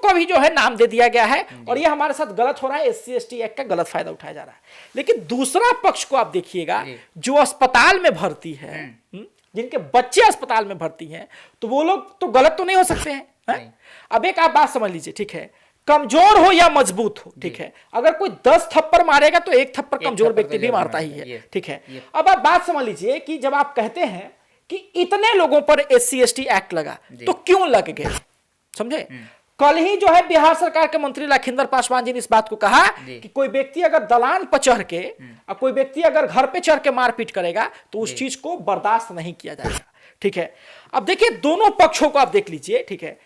को भी जो है नाम दे दिया गया है और ये हमारे साथ गलत हो रहा है, SC/ST एक्ट का गलत फायदा उठाया जा रहा है। लेकिन दूसरा पक्ष को आप देखिएगा, जो अस्पताल में भर्ती है, जिनके बच्चे अस्पताल में भर्ती हैं, तो वो लोग तो गलत तो नहीं हो सकते हैं, है? अब एक आप बात समझ लीजिए, ठीक है, कमजोर हो या मजबूत हो, ठीक है, अगर कोई 10 थप्पड़ मारेगा तो एक थप्पड़ कमजोर व्यक्ति भी मारता ही है, ठीक है। अब आप बात समझ लीजिए कि जब आप कहते हैं कि इतने लोगों पर SC/ST एक्ट लगा, तो क्यों लग गया, समझे? कल ही जो है बिहार सरकार के मंत्री लखिंदर पासवान जी ने इस बात को कहा कि कोई व्यक्ति अगर दलान पर चढ़ के और कोई व्यक्ति अगर घर पे चढ़ के मारपीट करेगा तो उस चीज को बर्दाश्त नहीं किया जाएगा, ठीक है। अब देखिए दोनों पक्षों को आप देख लीजिए, ठीक है।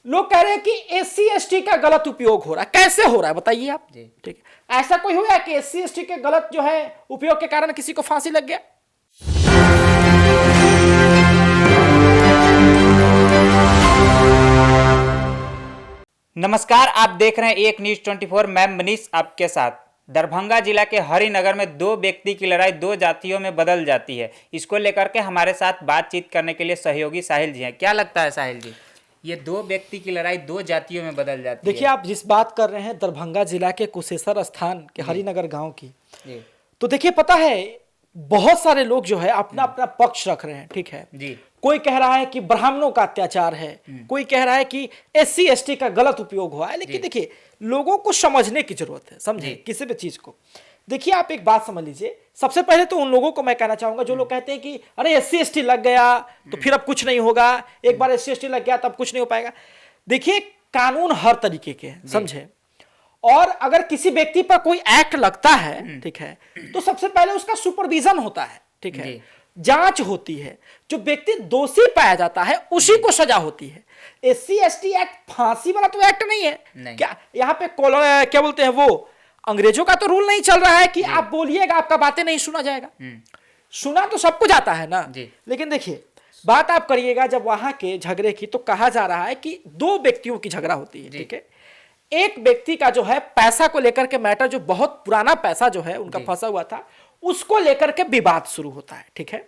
लोग कह रहे हैं कि SC/ST का गलत उपयोग हो रहा है, कैसे हो रहा है बताइए आप, ठीक है। ऐसा कोई हुआ कि SC/ST के गलत जो है उपयोग के कारण किसी को फांसी लग गया? नमस्कार, आप देख रहे हैं एक न्यूज 24। मैं मनीष आपके साथ। दरभंगा जिला के हरिनगर में दो व्यक्ति की लड़ाई दो जातियों में बदल जाती है। इसको लेकर के हमारे साथ बातचीत करने के लिए सहयोगी साहिल जी हैं। क्या लगता है साहिल जी, ये दो व्यक्ति की लड़ाई दो जातियों में बदल जाती है? देखिए, आप जिस बात कर रहे हैं दरभंगा जिला के कुशेश्वर स्थान के हरिनगर गांव की, तो देखिए पता है बहुत सारे लोग जो है अपना अपना पक्ष रख रहे हैं, ठीक है जी। कोई कह रहा है कि ब्राह्मणों का अत्याचार है, कोई कह रहा है कि SC/ST का गलत उपयोग हुआ है। लेकिन देखिए लोगों को समझने की जरूरत है, समझे किसी भी चीज को। देखिए आप एक बात समझ लीजिए, सबसे पहले तो उन लोगों को मैं कहना चाहूंगा जो लोग कहते हैं कि अरे SC/ST लग गया तो फिर अब कुछ नहीं होगा, एक बार SC/ST लग गया तब कुछ नहीं हो पाएगा। देखिए कानून हर तरीके के हैं, समझे, और अगर किसी व्यक्ति पर कोई एक्ट लगता है, ठीक है, तो सबसे पहले उसका सुपरविजन होता है, ठीक है, जांच होती है, जो व्यक्ति दोषी पाया जाता है उसी को सजा होती है। SC/ST एक्ट फांसी वाला तो एक्ट नहीं है, क्या यहाँ पे क्या बोलते हैं वो अंग्रेजों का तो रूल नहीं चल रहा है कि आप बोलिएगा आपका बातें नहीं सुना जाएगा। सुना तो सबको जाता है ना, लेकिन देखिए बात आप करिएगा जब वहां के झगड़े की, तो कहा जा रहा है कि दो व्यक्तियों की झगड़ा होती है, ठीक है। एक व्यक्ति का जो है पैसा को लेकर के मैटर, जो बहुत पुराना पैसा जो है उनका फंसा हुआ था, उसको लेकर के विवाद शुरू होता है, ठीक है।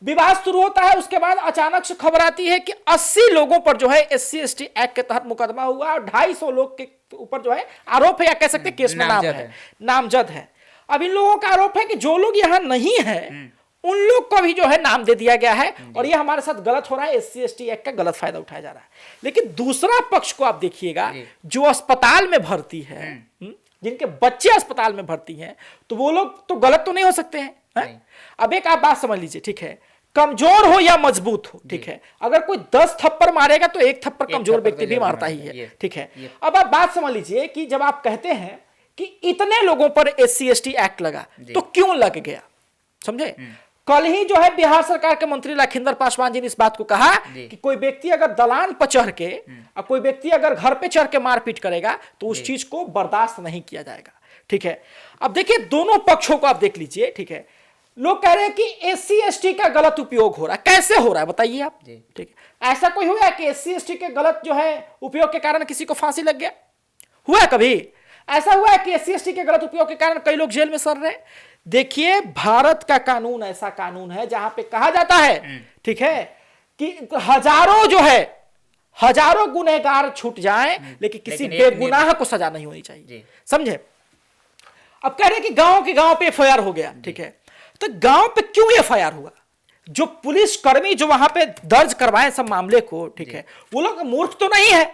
विवाद शुरू होता है, उसके बाद अचानक से खबर आती है कि 80 लोगों पर जो है SC/ST एक्ट के तहत मुकदमा हुआ और 250 लोग के ऊपर जो है आरोप है, या कह सकते केस में नामजद है। अब इन लोगों का आरोप है कि जो लोग यहाँ नहीं है उन लोग को भी जो है नाम दे दिया गया है और ये हमारे साथ गलत हो रहा है, SC/ST एक्ट का गलत फायदा उठाया जा रहा है। लेकिन दूसरा पक्ष को आप देखिएगा, जो अस्पताल में भर्ती है, जिनके बच्चे अस्पताल में भर्ती हैं, तो वो लोग तो गलत तो नहीं हो सकते हैं। अब एक आप बात समझ लीजिए, ठीक है, कमजोर हो या मजबूत हो, ठीक है, अगर कोई 10 थप्पड़ मारेगा तो एक थप्पड़ कमजोर व्यक्ति भी मारता ही है, ठीक है। अब आप बात समझ लीजिए कि जब आप कहते हैं कि इतने लोगों पर SC/ST एक्ट लगा, तो क्यों लग गया, समझे? कल ही जो है बिहार सरकार के मंत्री लखिंदर पासवान जी ने इस बात को कहा कि कोई व्यक्ति अगर दलान पर चढ़ के और कोई व्यक्ति अगर घर पे चढ़ के मारपीट करेगा तो उस चीज को बर्दाश्त नहीं किया जाएगा, ठीक है। अब देखिए दोनों पक्षों को आप देख लीजिए, ठीक है। लोग कह रहे हैं कि SC/ST का गलत उपयोग हो रहा है, कैसे हो रहा है बताइए आप, ठीक है। ऐसा कोई हुआ कि SC/ST के गलत जो है उपयोग के कारण किसी को फांसी लग गया? हुआ कभी ऐसा हुआ है कि SC/ST के गलत उपयोग के कारण कई लोग जेल में सड़ रहे हैं? देखिए भारत का कानून ऐसा कानून है जहां पे कहा जाता है, ठीक है, कि हजारों गुनहगार छूट जाएं लेकिन किसी बेगुनाह को सजा नहीं होनी चाहिए, समझे। अब कह रहे कि गांव के गांव पे FIR हो गया, ठीक है, तो गांव पे क्यों FIR हुआ? जो पुलिस कर्मी जो वहां पे दर्ज करवाए सब मामले को, ठीक है, वो लोग मूर्ख तो नहीं है,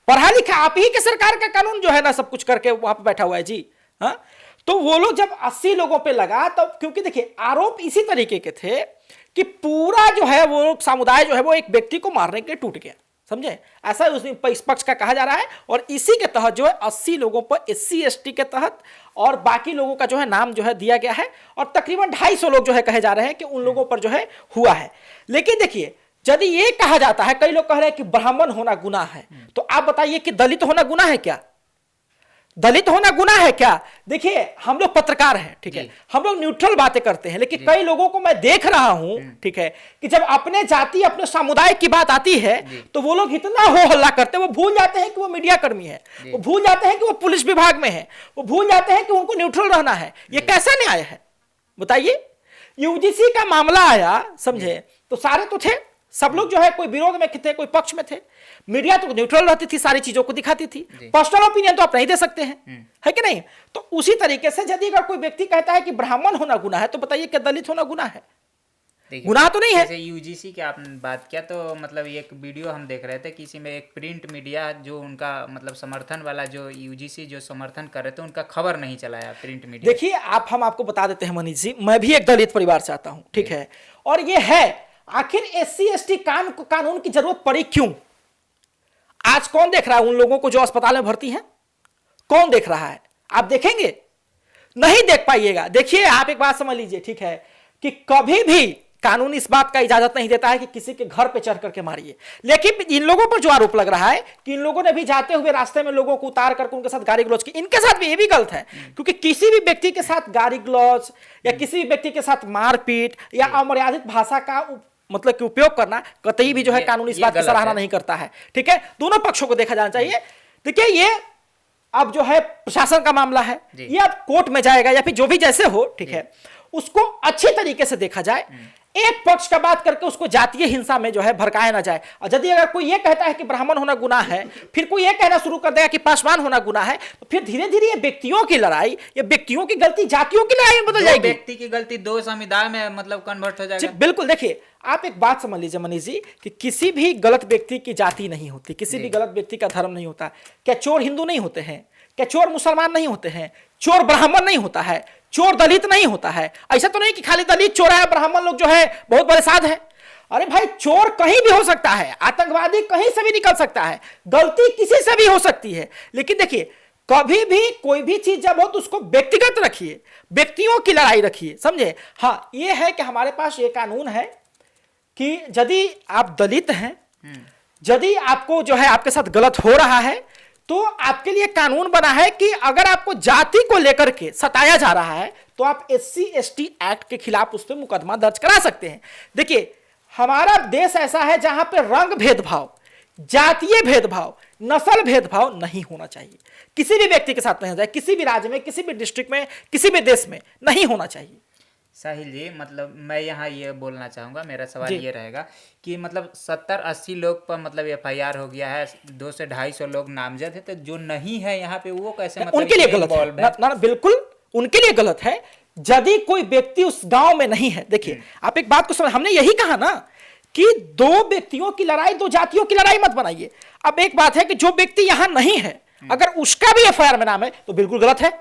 पढ़ा लिखा, आप ही के सरकार का कानून जो है ना सब कुछ करके वहां पे बैठा हुआ है जी। हाँ, तो वो लोग जब 80 लोगों पे लगा, तो क्योंकि देखिए आरोप इसी तरीके के थे कि पूरा जो है वो समुदाय जो है वो एक व्यक्ति को मारने के लिए टूट गया, समझे, ऐसा इस पक्ष का कहा जा रहा है। और इसी के तहत जो है 80 लोगों पर SC/ST के तहत और बाकी लोगों का जो है नाम जो है दिया गया है और तकरीबन 250 लोग जो है कहे जा रहे हैं कि उन लोगों पर जो है हुआ है। लेकिन देखिए यदि ये कहा जाता है, कई लोग कह रहे हैं कि ब्राह्मण होना गुनाह है, तो आप बताइए कि दलित होना गुनाह है क्या? दलित होना गुनाह है क्या? देखिए हम लोग पत्रकार हैं, ठीक है, हम लोग न्यूट्रल बातें करते हैं, लेकिन कई लोगों को मैं देख रहा हूं, ठीक है, कि जब अपने जाति अपने समुदाय की बात आती है तो वो लोग इतना हो हल्ला करते हैं, वो भूल जाते हैं कि वो मीडिया कर्मी है, वो भूल जाते हैं कि वो पुलिस विभाग में है, वो भूल जाते हैं कि उनको न्यूट्रल रहना है। ये कैसा न्याय है बताइए? UGC का मामला आया, समझे, तो सारे तो थे, सब लोग जो है कोई विरोध में थे कोई पक्ष में थे। मीडिया तो न्यूट्रल रहती थी, सारी चीजों को दिखाती थी, पर्सनल ओपिनियन तो आप नहीं दे सकते हैं, है कि नहीं? तो उसी तरीके से यदि अगर कोई व्यक्ति कहता है कि ब्राह्मण होना गुनाह है, तो बताइए क्या दलित होना गुनाह है? गुनाह तो नहीं है। जैसे यूजीसी की आपने बात किया, तो मतलब एक वीडियो हम देख रहे थे, किसी में एक प्रिंट मीडिया जो उनका मतलब समर्थन वाला, जो यूजीसी जो समर्थन कर रहे थे, उनका खबर नहीं चलाया प्रिंट मीडिया। देखिए हम आपको बता देते हैं मनीष जी, मैं भी एक दलित परिवार से आता हूं, ठीक है, और ये है आखिर SC/ST कानून की जरूरत पड़ी क्यों? आज कौन देख रहा है उन लोगों को जो अस्पताल में भर्ती हैं? कौन देख रहा है? आप देखेंगे? नहीं देख पाइएगा। देखिए आप एक बात समझ लीजिए, ठीक है, कि कभी भी कानून इस बात का इजाजत नहीं देता है कि किसी के घर पे चढ़ करके मारिए, लेकिन इन लोगों पर जो आरोप लग रहा है कि इन लोगों ने भी जाते हुए रास्ते में लोगों को उतार करके उनके साथ गाली गलौज की, इनके साथ भी ये भी गलत है, क्योंकि किसी भी व्यक्ति के साथ गाली गलौज या किसी भी व्यक्ति के साथ मारपीट या अमर्यादित भाषा का मतलब कि उपयोग करना कतई भी जो है कानून इस बात की सराहना नहीं करता है, ठीक है? दोनों पक्षों को देखा जाना चाहिए। देखिए ये अब जो है प्रशासन का मामला है, ये अब कोर्ट में जाएगा या फिर जो भी जैसे हो, ठीक है, उसको अच्छी तरीके से देखा जाए, एक पक्ष का बात करके उसको जातीय हिंसा में जो है भड़काया ना जाए। और यदि अगर कोई ये कहता है कि ब्राह्मण होना गुनाह है, फिर कोई ये कहना शुरू कर देगा कि पासवान होना गुनाह है, तो फिर धीरे धीरे ये व्यक्तियों की लड़ाई, ये व्यक्तियों की गलती जातियों की लड़ाई में बदल जाएगी। व्यक्ति की गलती दो समुदाय में मतलब कन्वर्ट हो जाएगा। बिल्कुल। देखिए आप एक बात समझ लीजिए मनीष जी, कि किसी भी गलत व्यक्ति की जाति नहीं होती, किसी भी गलत व्यक्ति का धर्म नहीं होता। क्या चोर हिंदू नहीं होते हैं? क्या चोर मुसलमान नहीं होते हैं? चोर ब्राह्मण नहीं होता है? चोर दलित नहीं होता है? ऐसा तो नहीं कि खाली दलित चोर है, ब्राह्मण लोग जो है बहुत बड़े साध है। अरे भाई चोर कहीं भी हो सकता है, आतंकवादी कहीं से भी निकल सकता है, गलती किसी से भी हो सकती है। लेकिन देखिए कभी भी कोई भी चीज जब हो तो उसको व्यक्तिगत रखिए, व्यक्तियों की लड़ाई रखिए, समझे? हाँ ये है कि हमारे पास ये कानून है कि यदि आप दलित हैं, यदि आपको जो है आपके साथ गलत हो रहा है, तो आपके लिए कानून बना है कि अगर आपको जाति को लेकर के सताया जा रहा है तो आप SC/ST एक्ट के खिलाफ उस पर मुकदमा दर्ज करा सकते हैं। देखिए हमारा देश ऐसा है जहां पे रंग भेदभाव, जातीय भेदभाव, नस्ल भेदभाव नहीं होना चाहिए, किसी भी व्यक्ति के साथ नहीं होना चाहिए, किसी भी राज्य में, किसी भी डिस्ट्रिक्ट में, किसी भी देश में नहीं होना चाहिए। साहिल जी, मतलब मैं यहाँ ये बोलना चाहूँगा, मेरा सवाल ये रहेगा कि मतलब 70-80 लोग पर मतलब FIR हो गया है, 200 से 250 लोग नामजद है, तो जो नहीं है यहाँ पे वो कैसे मतलब उनके लिए गलत है ना? बिल्कुल उनके लिए गलत है। यदि कोई व्यक्ति उस गांव में नहीं है, देखिए आप एक बात को समझ, हमने यही कहा ना कि दो व्यक्तियों की लड़ाई, दो जातियों की लड़ाई मत बनाइए। अब एक बात है कि जो व्यक्ति यहां नहीं है अगर उसका भी FIR में नाम है तो बिल्कुल गलत है,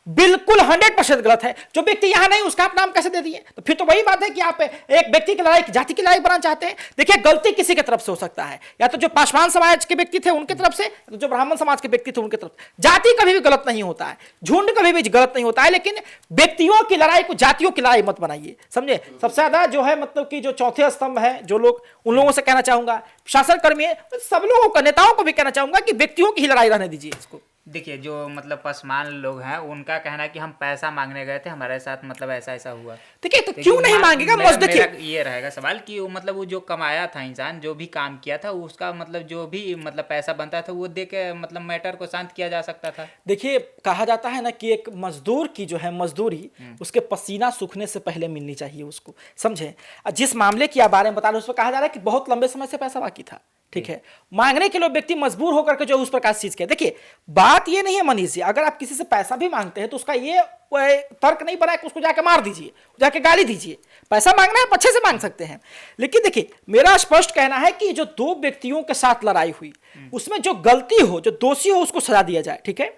बिल्कुल 100% गलत है। जो व्यक्ति यहां नहीं उसका आप नाम कैसे दे दिए? तो फिर तो वही बात है कि आप एक व्यक्ति की लड़ाई, जाति की लड़ाई बनाना चाहते हैं। देखिए गलती किसी की तरफ से हो सकता है, या तो जो पासवान समाज के व्यक्ति थे उनके तरफ से, तो जो ब्राह्मण समाज के व्यक्ति थे उनके तरफ। जाति कभी भी गलत नहीं होता है, झुंड कभी भी गलत नहीं होता है, लेकिन व्यक्तियों की लड़ाई को जातियों की लड़ाई मत बनाइए, समझे? सबसे ज्यादा जो है मतलब कि जो चौथे स्तंभ है जो लोग, उन लोगों से कहना चाहूंगा, शासन कर्मी सब लोगों को, नेताओं को भी कहना चाहूंगा कि व्यक्तियों की ही लड़ाई रहने दीजिए इसको। देखिए जो मतलब पसमान लोग हैं उनका कहना है कि हम पैसा मांगने गए थे, हमारे साथ मतलब ऐसा ऐसा हुआ। देखिए तो क्यों नहीं मांगेगा? मेरा ये रहेगा सवाल कि मतलब वो जो कमाया था इंसान, जो भी काम किया था, उसका मतलब जो भी मतलब पैसा बनता था वो दे के मतलब मैटर को शांत किया जा सकता था। देखिए कहा जाता है ना कि एक मजदूर की जो है मजदूरी उसके पसीना सूखने से पहले मिलनी चाहिए उसको, समझे? जिस मामले की आप बारे में बता रहे हैं उस पर कहा जा रहा है कि बहुत लंबे समय से पैसा बाकी था, ठीक है? मांगने के लिए व्यक्ति मजबूर होकर के जो उस प्रकार चीज के, देखिए बात ये नहीं है मनीष जी, अगर आप किसी से पैसा भी मांगते हैं तो उसका ये तर्क नहीं बना कि उसको जाके मार दीजिए, जाके गाली दीजिए। पैसा मांगना है अच्छे से मांग सकते हैं, लेकिन देखिए मेरा स्पष्ट कहना है कि जो दो व्यक्तियों के साथ लड़ाई हुई उसमें जो गलती हो, जो दोषी हो, उसको सजा दिया जाए, ठीक है?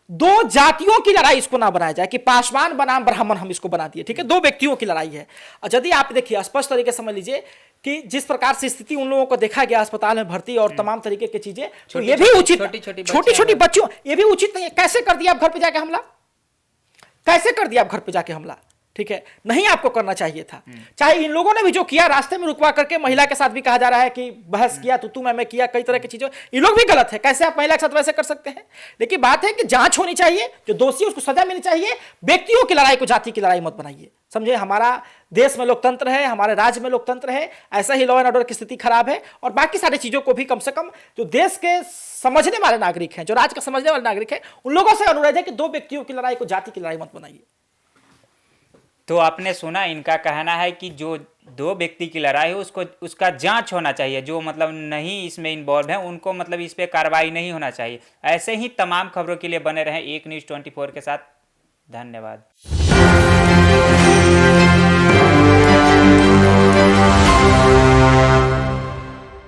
दो जातियों की लड़ाई इसको ना बनाया जाए कि पासवान बनाम ब्राह्मण हम इसको बना दिए, ठीक है? दो व्यक्तियों की लड़ाई है। और यदि आप देखिए स्पष्ट तरीके से समझ लीजिए कि जिस प्रकार से स्थिति उन लोगों को देखा गया अस्पताल में भर्ती और तमाम तरीके की चीजें, तो ये भी उचित, छोटी छोटी बच्चियों, ये भी उचित नहीं है। कैसे कर दिया आप घर पे जाके हमला? कैसे कर दिया आप घर पे जाके हमला? ठीक है, नहीं आपको करना चाहिए था। चाहे इन लोगों ने भी जो किया, रास्ते में रुकवा करके महिला के साथ भी कहा जा रहा है कि बहस किया, तू मैं किया, कई तरह की चीजें, ये लोग भी गलत है। कैसे आप महिला के साथ वैसे कर सकते हैं? लेकिन बात है कि जांच होनी चाहिए, जो दोषी उसको सजा मिलनी चाहिए। व्यक्तियों की लड़ाई को जाति की लड़ाई मत बनाइए, समझे? हमारा देश में लोकतंत्र है, हमारे राज्य में लोकतंत्र है, ऐसा ही लॉ एंड ऑर्डर की स्थिति खराब है। और बाकी सारी चीजों को भी कम से कम जो देश के समझने वाले नागरिक हैं, जो राज्य का समझने वाले नागरिक हैं, उन लोगों से अनुरोध है कि दो व्यक्तियों की लड़ाई को जाति की लड़ाई मत बनाइए। तो आपने सुना, इनका कहना है कि जो दो व्यक्ति की लड़ाई है उसका जांच होना चाहिए, जो मतलब नहीं इसमें इन्वॉल्व है उनको मतलब इस पे कार्रवाई नहीं होना चाहिए। ऐसे ही तमाम खबरों के लिए बने रहें एक न्यूज़ 24 के साथ। धन्यवाद।